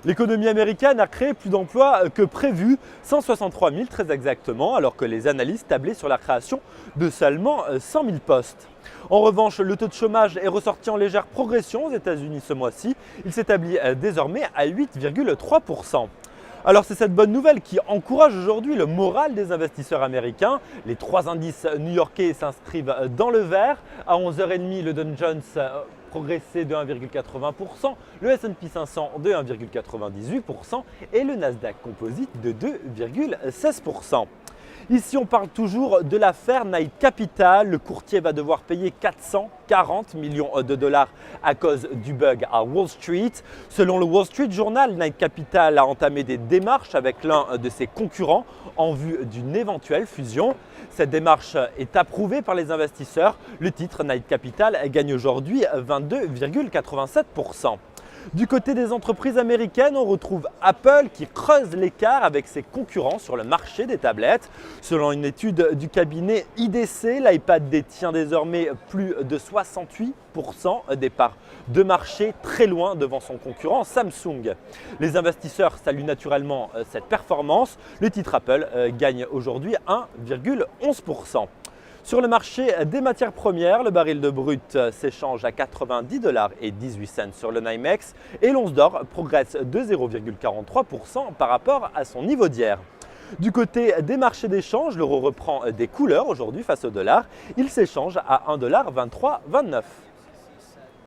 L'économie américaine a créé plus d'emplois que prévu, 163 000 très exactement, alors que les analystes tablaient sur la création de seulement 100 000 postes. En revanche, le taux de chômage est ressorti en légère progression aux États-Unis ce mois-ci. Il s'établit désormais à 8,3%. Alors c'est cette bonne nouvelle qui encourage aujourd'hui le moral des investisseurs américains. Les trois indices new-yorkais s'inscrivent dans le vert. À 11h30, le Dow Jones progressait de 1,80%, le S&P 500 de 1,98% et le Nasdaq Composite de 2,16%. Ici, on parle toujours de l'affaire Knight Capital. Le courtier va devoir payer 440 millions de dollars à cause du bug à Wall Street. Selon le Wall Street Journal, Knight Capital a entamé des démarches avec l'un de ses concurrents en vue d'une éventuelle fusion. Cette démarche est approuvée par les investisseurs. Le titre Knight Capital gagne aujourd'hui 22,87%. Du côté des entreprises américaines, on retrouve Apple qui creuse l'écart avec ses concurrents sur le marché des tablettes. Selon une étude du cabinet IDC, l'iPad détient désormais plus de 68% des parts de marché, très loin devant son concurrent Samsung. Les investisseurs saluent naturellement cette performance. Le titre Apple gagne aujourd'hui 1,11%. Sur le marché des matières premières, le baril de brut s'échange à 90,18 $ sur le NYMEX et l'once d'or progresse de 0,43% par rapport à son niveau d'hier. Du côté des marchés d'échange, l'euro reprend des couleurs aujourd'hui face au dollar. Il s'échange à 1,2329 $.